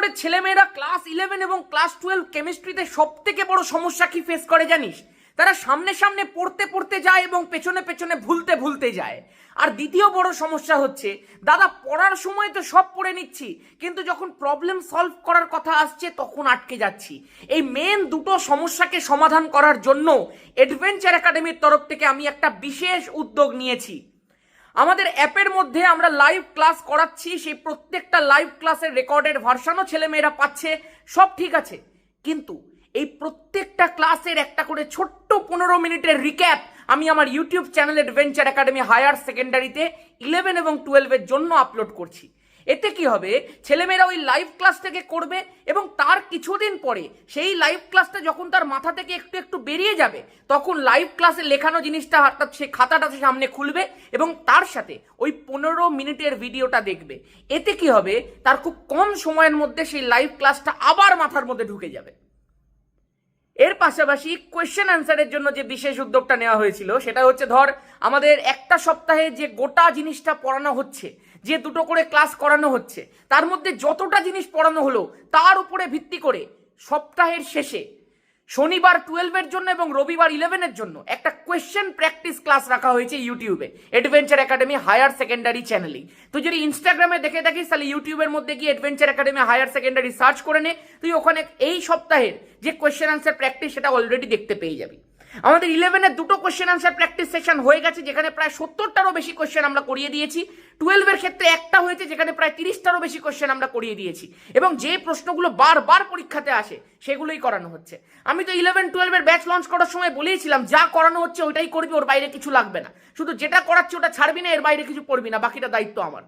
বোর্ডের ছেলেমেয়েরা ক্লাস 11 এবং ক্লাস 12 কেমিস্ট্রিতে সব থেকে বড় সমস্যা কি ফেস করে জানিস? তারা সামনে সামনে পড়তে পড়তে যায় এবং পেছনে পেছনে ভুলতে ভুলতে যায়। আর দ্বিতীয় বড় সমস্যা হচ্ছে, দাদা পড়ার সময় তো সব পড়ে নিচ্ছি, কিন্তু যখন প্রবলেম সলভ করার কথা আসছে তখন আটকে যাচ্ছি। এই মেন দুটো সমস্যাকে সমাধান করার জন্য অ্যাডভেঞ্চার একাডেমির তরফ থেকে আমি একটা বিশেষ উদ্যোগ নিয়েছি। আমাদের অ্যাপের মধ্যে আমরা লাইভ ক্লাস করাচ্ছি, সেই প্রত্যেকটা লাইভ ক্লাসের রেকর্ডেড ভার্সানও ছেলেমেয়েরা পাচ্ছে, সব ঠিক আছে। কিন্তু এই প্রত্যেকটা ক্লাসের একটা করে ছোট্ট 15 মিনিটের রিক্যাপ আমি আমার YouTube channel adventure academy higher সেকেন্ডারিতে 11 এবং 12-এর জন্য আপলোড করছি। এতে কি হবে, ছেলেমেয়েরা ওই লাইভ ক্লাস থেকে করবে এবং তার কিছুদিন পরে সেই লাইভ ক্লাসটা যখন তার মাথা থেকে একটু একটু বেরিয়ে যাবে, তখন লাইভ ক্লাসে লেখানো জিনিসটা অর্থাৎ সে খাতাটা সামনে খুলবে এবং তার সাথে ওই 15 মিনিটের ভিডিওটা দেখবে। এতে কি হবে, তার খুব কম সময়ের মধ্যে সেই লাইভ ক্লাসটা আবার মাথার মধ্যে ঢুকে যাবে। এর পাশাপাশি কোয়েশ্চেন অ্যান্সারের জন্য যে বিশেষ উদ্যোগটা নেওয়া হয়েছিল, সেটা হচ্ছে, ধর আমাদের একটা সপ্তাহে যে গোটা জিনিসটা পড়ানো হচ্ছে, যে দুটো করে ক্লাস করানো হচ্ছে, তার মধ্যে যতটা জিনিস পড়ানো হলো তার উপরে ভিত্তি করে সপ্তাহের শেষে শনিবার 12-এর জন্য এবং রবিবার 11-এর জন্য একটা কোয়েশ্চেন প্র্যাকটিস ক্লাস রাখা হয়েছে ইউটিউবে অ্যাডভেঞ্চার একাডেমি হায়ার সেকেন্ডারি চ্যানেলেই। তুই যদি ইনস্টাগ্রামে দেখে থাকিস তাহলে ইউটিউবের মধ্যে গিয়ে Adventure academy higher secondary search করে নে, তুই ওখানে এই সপ্তাহের যে কোয়েশ্চেন আনসার প্র্যাকটিস সেটা অলরেডি দেখতে পেয়ে যাবি। আমাদের 11-এর দুটো কোয়েশ্চেন আনসার প্র্যাকটিস সেশন হয়ে গেছে, যেখানে প্রায় 70টারও বেশি কোয়েশ্চেন আমরা করিয়ে দিয়েছি। 12-এর ক্ষেত্রে একটা হয়েছে, যেখানে প্রায় 30টারও বেশি কোয়েশ্চেন আমরা করিয়ে দিয়েছি এবং যে প্রশ্নগুলো বারবার পরীক্ষাতে আসে সেগুলোই করানো হচ্ছে। আমি তো 11-12-এর ব্যাচ লঞ্চ করার সময় বলেইছিলাম, যা করানো হচ্ছে ওইটাই করবি, ওর বাইরে কিছু লাগবে না, শুধু যেটা করাচ্ছি ওটা ছাড়বি না, এর বাইরে কিছু পড়বি না, বাকিটা দায়িত্ব আমার।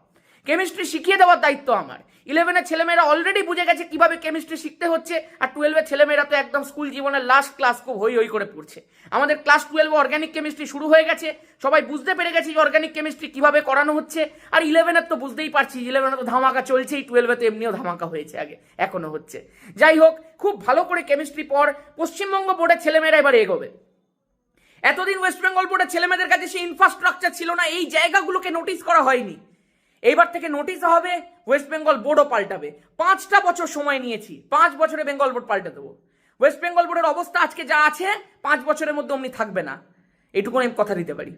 কেমিস্ট্রি শিখিয়ে দেওয়ার দায়িত্ব আমার। 11-এর ছেলেমেয়েরা অলরেডি বুঝে গেছে কিভাবে কেমিস্ট্রি শিখতে হচ্ছে, আর 12-এর ছেলেমেয়েরা তো একদম স্কুল জীবনের লাস্ট ক্লাস খুব হই হই করে পড়ছে। আমাদের ক্লাস 12-এ অর্গানিক কেমিস্ট্রি শুরু হয়ে গেছে, সবাই বুঝতে পেরে গেছে যে অর্গানিক কেমিস্ট্রি কিভাবে করানো হচ্ছে। আর 11-এর তো বুঝতেই পারছি, 11-এ তো ধামাকা চলছেই, 12-এ তো এমনিও ধামাকা হয়েছে, আগে এখনো হচ্ছে। যাই হোক, খুব ভালো করে কেমিস্ট্রি পড়। পশ্চিমবঙ্গ বোর্ডের ছেলেমেয়েরা এবার এগোবে। এতদিন ওয়েস্ট বেঙ্গল বোর্ডের ছেলেমেয়েদের কাছে সেই ইনফ্রাস্ট্রাকচার ছিল না, এই জায়গাগুলোকে নোটিস করা হয়নি। এইবার থেকে নোটিস হবে, ওয়েস্ট বেঙ্গল বোর্ডও পাল্টাবে। 5টা বছর সময় নিয়েছি, 5 বছরে বেঙ্গল বোর্ড পাল্টে দেবো। ওয়েস্ট বেঙ্গল বোর্ডের অবস্থা আজকে যা আছে 5 বছরের মধ্যে অমনি থাকবে না, এইটুকু আমি কথা দিতে পারি।